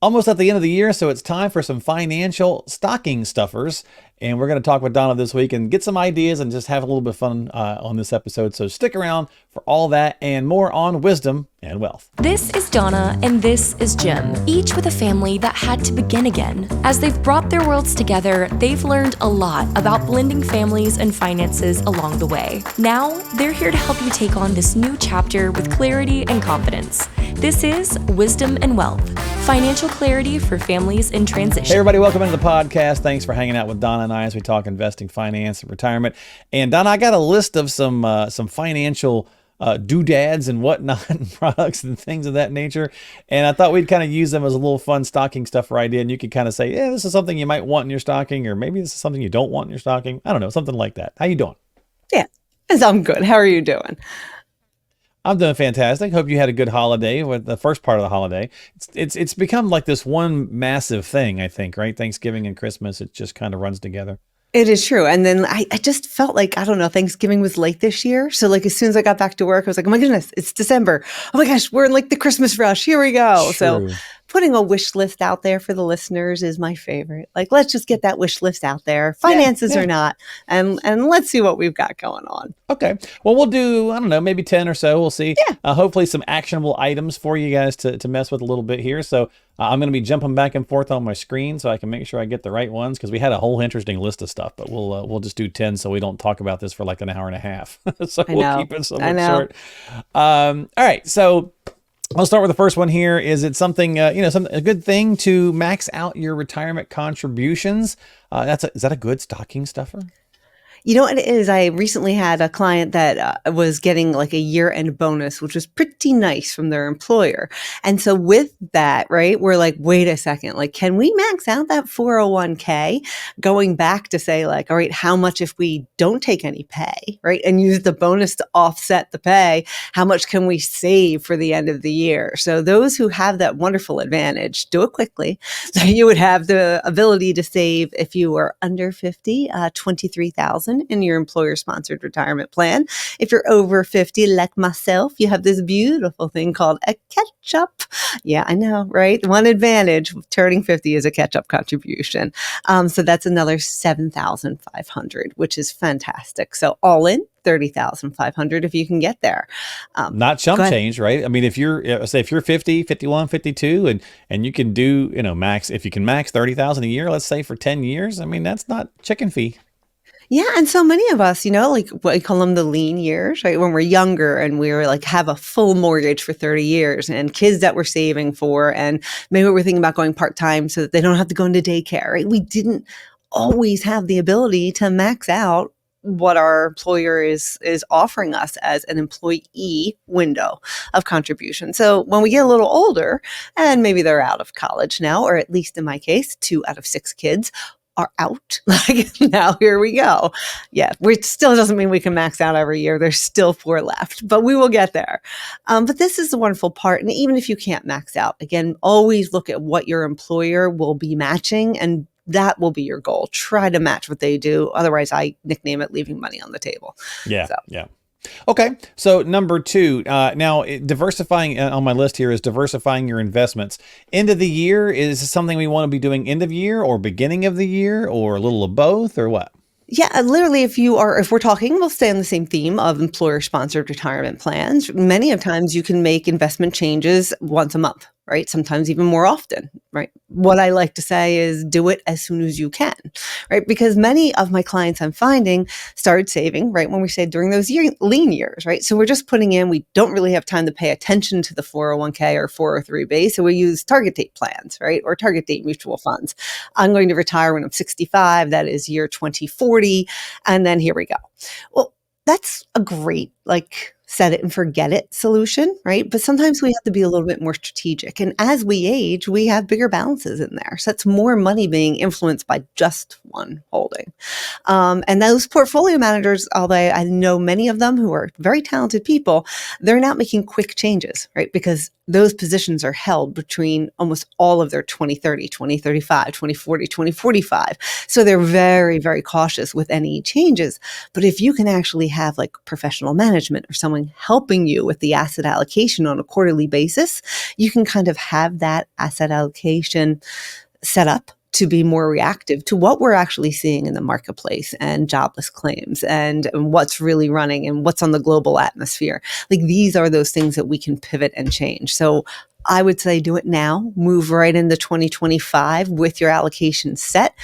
Almost at the end of the year, so it's time for some financial stocking stuffers. And we're going to talk with Donna this week and get some ideas and just have a little bit of fun on this episode. So stick around for all that and more on wisdom and wealth. This is Donna, and this is Jim, each with a family that had to begin again. As they've brought their worlds together, they've learned a lot about blending families and finances along the way. Now, they're here to help you take on this new chapter with clarity and confidence. This is Wisdom and Wealth, financial clarity for families in transition. Hey everybody, welcome into the podcast. Thanks for hanging out with Donna and I as we talk investing, finance, and retirement. And Donna, I got a list of some financial doodads and whatnot and products and things of that nature. And I thought we'd kind of use them as a little fun stocking stuffer idea. And you could kind of say, yeah, this is something you might want in your stocking, or maybe this is something you don't want in your stocking. I don't know, something like that. How you doing? Yeah, I'm good. How are you doing? I'm doing fantastic. Hope you had a good holiday with the first part of the holiday. It's become like this one massive thing, I think, right? Thanksgiving and Christmas, it just kind of runs together. It is true. And then I just felt like, I don't know, Thanksgiving was late this year. So like as soon as I got back to work, I was like, oh my goodness, it's December. Oh my gosh, we're in like the Christmas rush. Here we go. True. So putting a wish list out there for the listeners is my favorite. Like, let's just get that wish list out there. Finances or not. And let's see what we've got going on. Okay. Well, we'll do, I don't know, maybe 10 or so. We'll see. Yeah. Hopefully some actionable items for you guys to mess with a little bit here. So I'm going to be jumping back and forth on my screen so I can make sure I get the right ones, because we had a whole interesting list of stuff, but we'll just do 10 so we don't talk about this for like an hour and a half. So we'll keep it somewhat short. All right. So I'll start with the first one here. Is it something, a good thing to max out your retirement contributions? Is that a good stocking stuffer? You know what it is? I recently had a client that was getting like a year-end bonus, which was pretty nice from their employer. And so with that, right, we're like, wait a second, like, can we max out that 401k? Going back to say like, all right, how much if we don't take any pay, right, and use the bonus to offset the pay, how much can we save for the end of the year? So those who have that wonderful advantage, do it quickly. So you would have the ability to save, if you were under 50, 23,000 in your employer-sponsored retirement plan. If you're over 50, like myself, you have this beautiful thing called a catch-up. Yeah, I know, right? One advantage of turning 50 is a catch-up contribution. So that's another 7,500, which is fantastic. So all in, 30,500 if you can get there. Not chump change, right? I mean, if you're, say if you're 50, 51, 52, and you can do, max, if you can max 30,000 a year, let's say for 10 years, I mean, that's not chicken fee. Yeah. And so many of us, like what we call them the lean years, right? When we're younger and we're like have a full mortgage for 30 years and kids that we're saving for, and maybe we're thinking about going part-time so that they don't have to go into daycare, right? We didn't always have the ability to max out what our employer is offering us as an employee window of contribution. So when we get a little older and maybe they're out of college now, or at least in my case, 2 out of 6 kids are out. Like now, here we go. Yeah, it still doesn't mean we can max out every year. There's still 4 left, but we will get there. But this is the wonderful part. And even if you can't max out, again, always look at what your employer will be matching, and that will be your goal. Try to match what they do. Otherwise, I nickname it leaving money on the table. Yeah. Okay. So number 2, now diversifying on my list here is diversifying your investments. End of the year, is this something we want to be doing end of year or beginning of the year, or a little of both, or what? Yeah, literally, if we're talking, we'll stay on the same theme of employer-sponsored retirement plans. Many of times you can make investment changes once a month, right? Sometimes even more often, right? What I like to say is do it as soon as you can, right? Because many of my clients I'm finding started saving, right, when we say during those lean years, right? So we're just putting in, we don't really have time to pay attention to the 401k or 403b. So we use target date plans, right? Or target date mutual funds. I'm going to retire when I'm 65. That is year 2040. And then here we go. Well, that's a great, set it and forget it solution, right? But sometimes we have to be a little bit more strategic. And as we age, we have bigger balances in there. So that's more money being influenced by just one holding. And those portfolio managers, although I know many of them who are very talented people, they're not making quick changes, right? Because those positions are held between almost all of their 2030, 2035, 2040, 2045. So they're very, very cautious with any changes. But if you can actually have like professional management or someone helping you with the asset allocation on a quarterly basis, you can kind of have that asset allocation set up to be more reactive to what we're actually seeing in the marketplace and jobless claims and what's really running and what's on the global atmosphere. Like these are those things that we can pivot and change. So I would say do it now, move right into 2025 with your allocation set.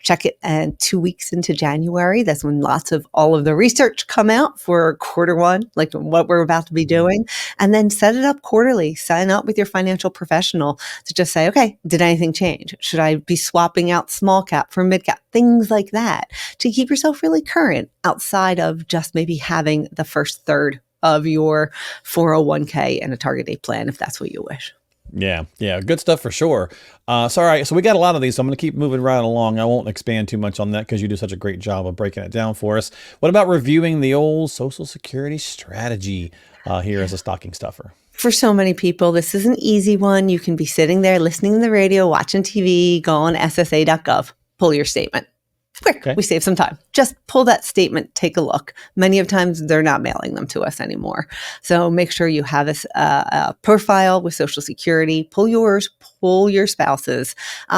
Check it and 2 weeks into January. That's when lots of all of the research come out for quarter one, like what we're about to be doing. And then set it up quarterly. Sign up with your financial professional to just say, okay, did anything change? Should I be swapping out small cap for mid cap? Things like that to keep yourself really current outside of just maybe having the first third of your 401k and a target date plan if that's what you wish. Yeah, good stuff for sure. All right, so we got a lot of these, so I'm going to keep moving right along. I won't expand too much on that because you do such a great job of breaking it down for us. What about reviewing the old Social Security strategy here as a stocking stuffer? For so many people, this is an easy one. You can be sitting there listening to the radio, watching TV, go on ssa.gov, pull your statement. Quick, Okay. we save some time. Just pull that statement, take a look. Many of times they're not mailing them to us anymore. So make sure you have a profile with Social Security. Pull yours, pull your spouse's.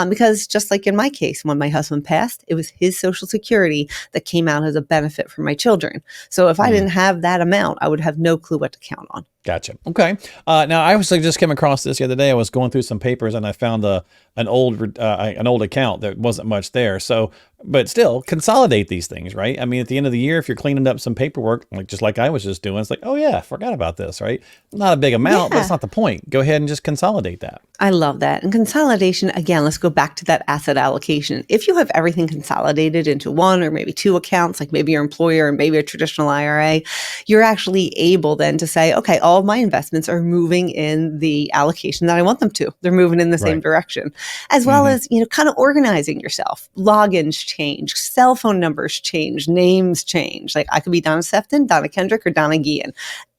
Because just like in my case, when my husband passed, it was his Social Security that came out as a benefit for my children. So if I didn't have that amount, I would have no clue what to count on. Gotcha. Okay. Now I actually just came across this the other day. I was going through some papers and I found an old account that wasn't much there. So, but still consolidate these things, right? I mean, at the end of the year, if you're cleaning up some paperwork, like just like I was just doing, it's like, oh yeah, I forgot about this, right? Not a big amount, but that's not the point. Go ahead and just consolidate that. I love that. And consolidation, again, let's go back to that asset allocation. If you have everything consolidated into one or maybe two accounts, like maybe your employer and maybe a traditional IRA, you're actually able then to say, okay, all of my investments are moving in the allocation that I want them to. They're moving in the same direction, as well as, kind of organizing yourself. Logins change, cell phone numbers change, names change. Like I could be Donna Sefton, Donna Kendrick, or Donna Guillen.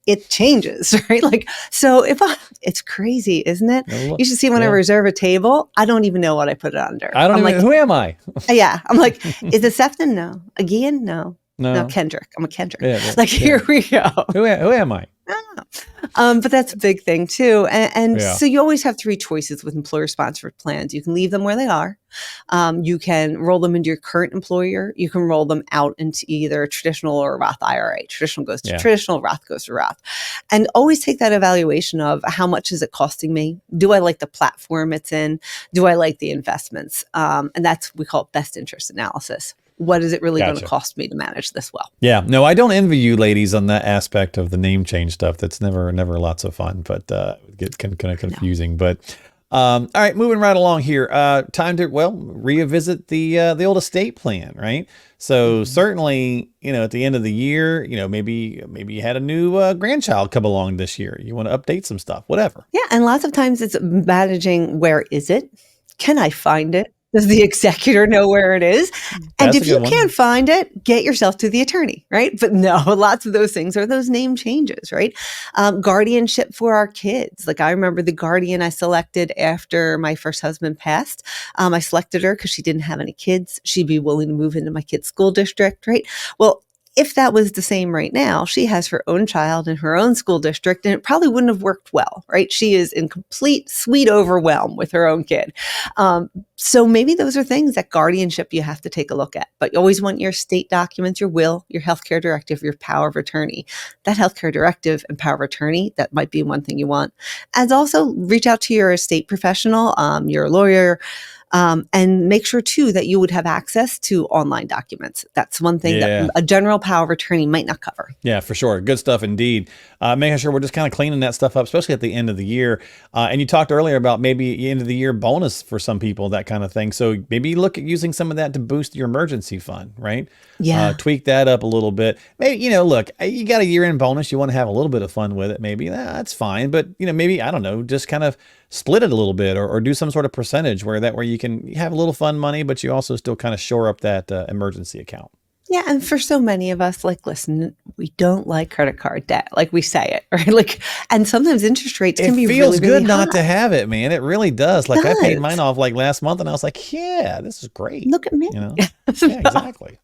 It changes, right? Like, so it's crazy, isn't it? You should see when I reserve a table, I don't even know what I put it under. I don't even, who am I? Yeah. I'm like, is it Sefton? No. A Guillen? No. Kendrick. I'm a Kendrick. Here we go. Who am I? But that's a big thing too. And so you always have three choices with employer sponsored plans. You can leave them where they are. You can roll them into your current employer. You can roll them out into either a traditional or a Roth IRA. Traditional goes to traditional, Roth goes to Roth. And always take that evaluation of how much is it costing me? Do I like the platform it's in? Do I like the investments? And that's, we call it best interest analysis. What is it really going to cost me to manage this well? Yeah, no, I don't envy you ladies on that aspect of the name change stuff. That's never lots of fun, but it gets kind of confusing. But all right, moving right along here. Time to revisit the old estate plan, right? So certainly, at the end of the year, maybe you had a new grandchild come along this year. You want to update some stuff, whatever. Yeah, and lots of times it's managing, where is it? Can I find it? Does the executor know where it is? And if you can't find it, get yourself to the attorney, right? But no, lots of those things are those name changes, right? Guardianship for our kids. Like I remember the guardian I selected after my first husband passed. I selected her because she didn't have any kids. She'd be willing to move into my kid's school district, right? Well, if that was the same right now, she has her own child in her own school district, and it probably wouldn't have worked well, right? She is in complete sweet overwhelm with her own kid. So maybe those are things that guardianship you have to take a look at. But you always want your state documents, your will, your healthcare directive, your power of attorney. That healthcare directive and power of attorney, that might be one thing you want. And also reach out to your estate professional, your lawyer, and make sure too that you would have access to online documents. That's one thing that a general power of attorney might not cover. Yeah, for sure. Good stuff indeed. Making sure we're just kind of cleaning that stuff up, especially at the end of the year. And you talked earlier about maybe end of the year bonus for some people, that kind of thing. So maybe look at using some of that to boost your emergency fund, right? Yeah. Tweak that up a little bit. Maybe, look, you got a year-end bonus. You want to have a little bit of fun with it. Maybe that's fine. But, maybe, I don't know, just kind of split it a little bit or do some sort of percentage where you can have a little fun money, but you also still kind of shore up that emergency account. Yeah, and for so many of us, like, listen, we don't like credit card debt. Like we say it, right? Like, and sometimes interest rates It can be feels really, really good not to high. have it, man. It really does. It Like I paid mine does. off like last month and I was like, yeah, this is great. Look at me. You know? Yeah, exactly.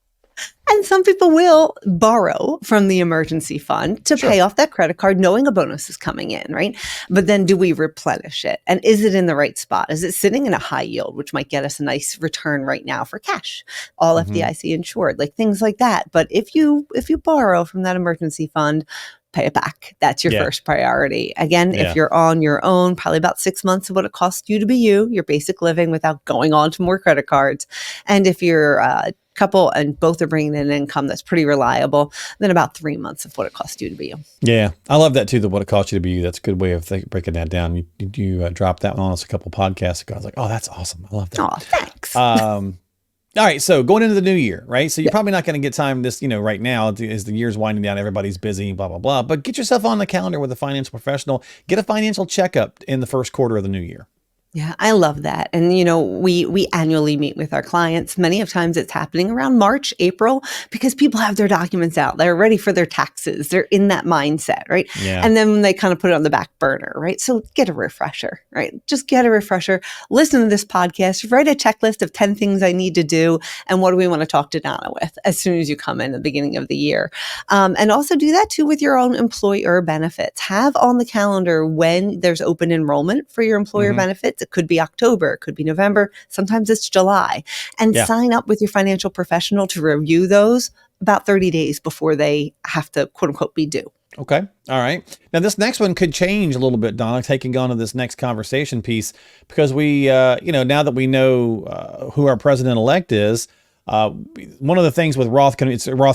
And some people will borrow from the emergency fund to pay Sure. off that credit card, knowing a bonus is coming in, right? But then do we replenish it? And is it in the right spot? Is it sitting in a high yield, which might get us a nice return right now for cash, all Hmm. FDIC insured, like things like that. But if you borrow from that emergency fund, pay it back. That's your Yeah. first priority. Again, if Yeah. you're on your own, probably about 6 months of what it costs you to be you, your basic living without going on to more credit cards. And if you're couple and both are bringing in an income that's pretty reliable, then about 3 months of what it costs you to be you. Yeah. I love that too. What it costs you to be you. That's a good way of breaking that down. You dropped that one on us a couple podcasts ago. I was like, oh, that's awesome. I love that. Oh, thanks. All right, so going into the new year, right? So you're probably not going to get time this, right now as the year's winding down, everybody's busy, blah, blah, blah. But get yourself on the calendar with a financial professional. Get a financial checkup in the first quarter of the new year. Yeah, I love that. And we annually meet with our clients. Many of times it's happening around March, April, because people have their documents out. They're ready for their taxes. They're in that mindset, right? Yeah. And then they kind of put it on the back burner, right? So get a refresher, right? Just get a refresher. Listen to this podcast, write a checklist of 10 things I need to do. And what do we want to talk to Donna with as soon as you come in at the beginning of the year? And also do that too with your own employer benefits. Have on the calendar when there's open enrollment for your employer benefits. It could be October, it could be November, sometimes it's July. And Yeah. sign up with your financial professional to review those about 30 days before they have to, quote unquote, be due. Okay. All right. Now, this next one could change a little bit, Donna, taking on to this next conversation piece, because we, now that we know who our president-elect is, one of the things with Roth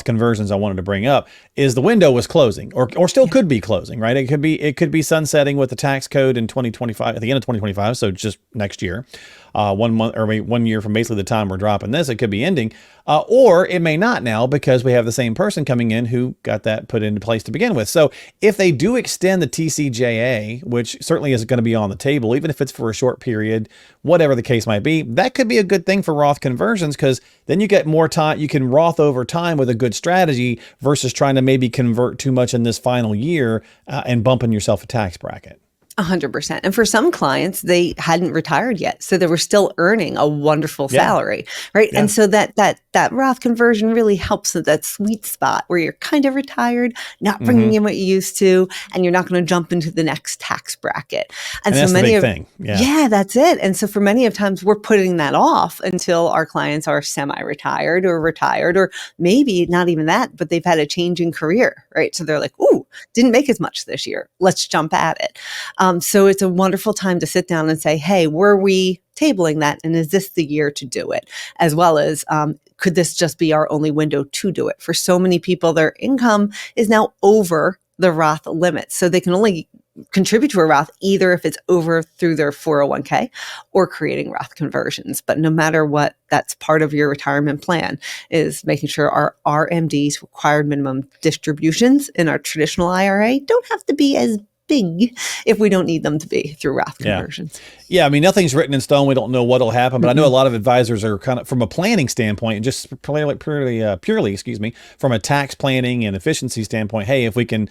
conversions I wanted to bring up is the window was closing or still could be closing, right? It could be sunsetting with the tax code in 2025, at the end of 2025. So just next year, 1 month or 1 year from basically the time we're dropping this, it could be ending, or it may not now because we have the same person coming in who got that put into place to begin with. So if they do extend the TCJA, which certainly is going to be on the table, even if it's for a short period, whatever the case might be, that could be a good thing for Roth conversions, because then you get more time. You can Roth over time with a good strategy versus trying to maybe convert too much in this final year and bumping yourself a tax bracket. 100%. And for some clients, they hadn't retired yet. So they were still earning a wonderful salary, right? Yeah. And so that Roth conversion really helps at that sweet spot where you're kind of retired, not bringing in what you used to, and you're not going to jump into the next tax bracket. And so that's many the big of thing. Yeah, that's it. And so for many of times we're putting that off until our clients are semi-retired or retired, or maybe not even that, but they've had a change in career, right? So they're like, ooh, didn't make as much this year. Let's jump at it. So it's a wonderful time to sit down and say, hey, were we tabling that? And is this the year to do it? As well as, could this just be our only window to do it? For so many people, their income is now over the Roth limit. So they can only contribute to a Roth either if it's over through their 401k or creating Roth conversions. But no matter what, that's part of your retirement plan, is making sure our RMDs, required minimum distributions in our traditional IRA, don't have to be as big if we don't need them to be through Roth conversions. Yeah, I mean, nothing's written in stone. We don't know what'll happen, but I know a lot of advisors are kind of, from a planning standpoint, just purely, excuse me, from a tax planning and efficiency standpoint. Hey, if we can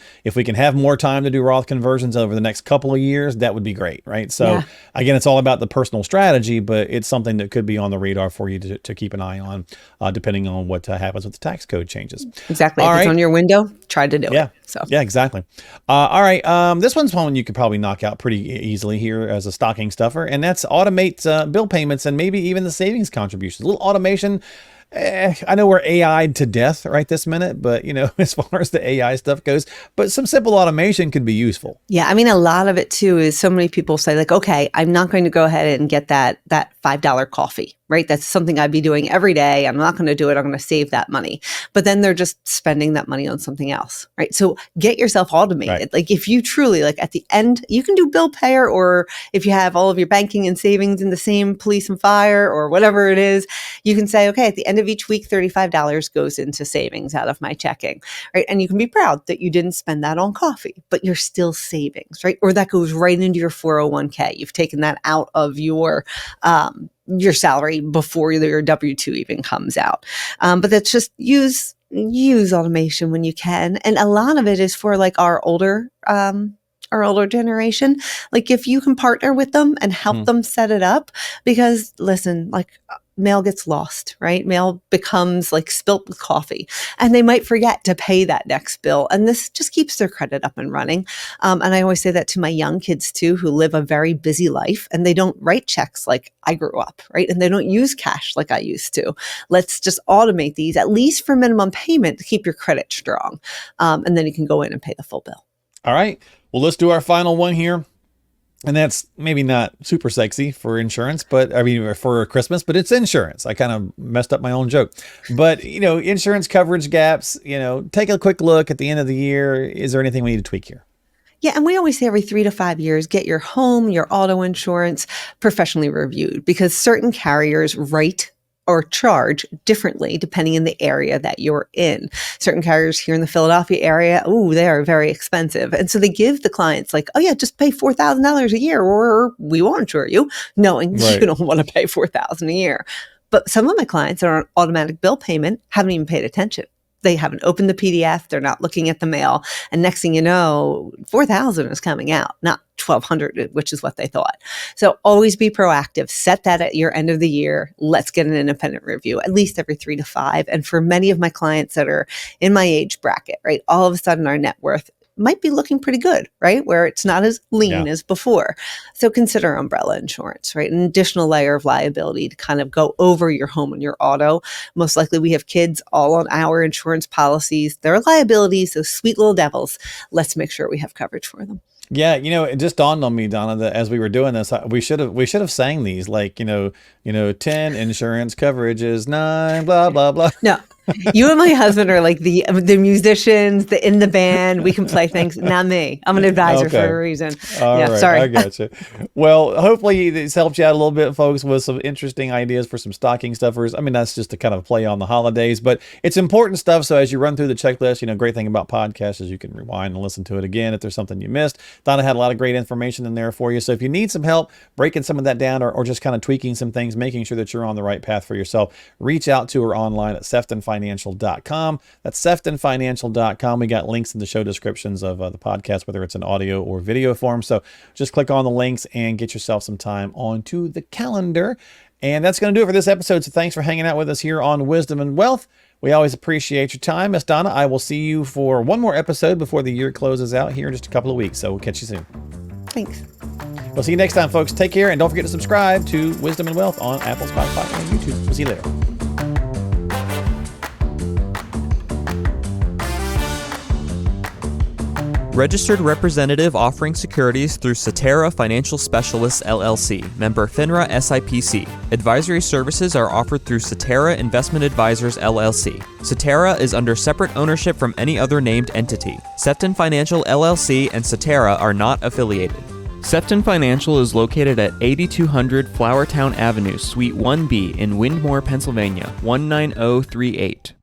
have more time to do Roth conversions over the next couple of years, that would be great, right? So again, it's all about the personal strategy, but it's something that could be on the radar for you to keep an eye on, depending on what happens with the tax code changes. Exactly. All if right. it's on your window, try to do it. So Yeah, exactly. All right. This one's one you could probably knock out pretty easily here as a stocking stuffer, and that's automate bill payments and maybe even the savings contributions. A little automation. I know we're AI'd to death right this minute, but as far as the AI stuff goes, but some simple automation could be useful. Yeah, I mean, a lot of it too is so many people say like, okay, I'm not going to go ahead and get that $5 coffee, right? That's something I'd be doing every day. I'm not going to do it. I'm going to save that money. But then they're just spending that money on something else, right? So get yourself automated. Right. Like if you truly, like at the end, you can do bill payer, or if you have all of your banking and savings in the same police and fire or whatever it is, you can say, okay, at the end of of each week, $35 goes into savings out of my checking, right? And you can be proud that you didn't spend that on coffee, but you're still savings, right? Or that goes right into your 401k. You've taken that out of your salary before your W-2 even comes out. But that's just use automation when you can. And a lot of it is for like our older generation. Like if you can partner with them and help them set it up, because listen, like mail gets lost, right? Mail becomes like spilt with coffee, and they might forget to pay that next bill. And this just keeps their credit up and running. And I always say that to my young kids too, who live a very busy life and they don't write checks like I grew up, right? And they don't use cash like I used to. Let's just automate these, at least for minimum payment, to keep your credit strong. And then you can go in and pay the full bill. All right. Well, let's do our final one here. And that's maybe not super sexy for insurance, but I mean, for Christmas, but it's insurance. I kind of messed up my own joke, but insurance coverage gaps, take a quick look at the end of the year. Is there anything we need to tweak here? Yeah. And we always say every 3 to 5 years, get your home, your auto insurance professionally reviewed, because certain carriers write or charge differently depending on the area that you're in. Certain carriers here in the Philadelphia area, they are very expensive. And so they give the clients like, just pay $4,000 a year or we won't insure you, knowing you don't want to pay $4,000 a year. But some of my clients are on automatic bill payment, haven't even paid attention. They haven't opened the PDF. They're not looking at the mail. And next thing you know, $4,000 is coming out, not $1,200, which is what they thought. So always be proactive. Set that at your end of the year. Let's get an independent review, at least every 3 to 5. And for many of my clients that are in my age bracket, right, all of a sudden our net worth might be looking pretty good, right? Where it's not as lean as before. So consider umbrella insurance, right? An additional layer of liability to kind of go over your home and your auto. Most likely we have kids all on our insurance policies. They're liabilities, those sweet little devils. Let's make sure we have coverage for them. Yeah, it just dawned on me, Donna, that as we were doing this, we should have sang these, like 10 insurance coverages, 9 blah blah blah. No, you and my husband are like the musicians, in the band. We can play things. Not me. I'm an advisor for a reason. All right, sorry. I gotcha. Well, hopefully this helped you out a little bit, folks, with some interesting ideas for some stocking stuffers. I mean, that's just to kind of play on the holidays, but it's important stuff. So as you run through the checklist, great thing about podcasts is you can rewind and listen to it again if there's something you missed. Donna had a lot of great information in there for you. So if you need some help breaking some of that down or just kind of tweaking some things, making sure that you're on the right path for yourself, reach out to her online at seftonfinancial.com. That's seftonfinancial.com. We got links in the show descriptions of the podcast, whether it's an audio or video form. So just click on the links and get yourself some time onto the calendar. And that's going to do it for this episode. So thanks for hanging out with us here on Wisdom and Wealth. We always appreciate your time. Miss Donna, I will see you for one more episode before the year closes out here in just a couple of weeks. So we'll catch you soon. Thanks. We'll see you next time, folks. Take care, and don't forget to subscribe to Wisdom and Wealth on Apple, Spotify, and YouTube. We'll see you later. Registered representative offering securities through Cetera Financial Specialists, LLC, member FINRA SIPC. Advisory services are offered through Cetera Investment Advisors, LLC. Cetera is under separate ownership from any other named entity. Sefton Financial, LLC and Cetera are not affiliated. Sefton Financial is located at 8200 Flowertown Avenue, Suite 1B in Windmore, Pennsylvania, 19038.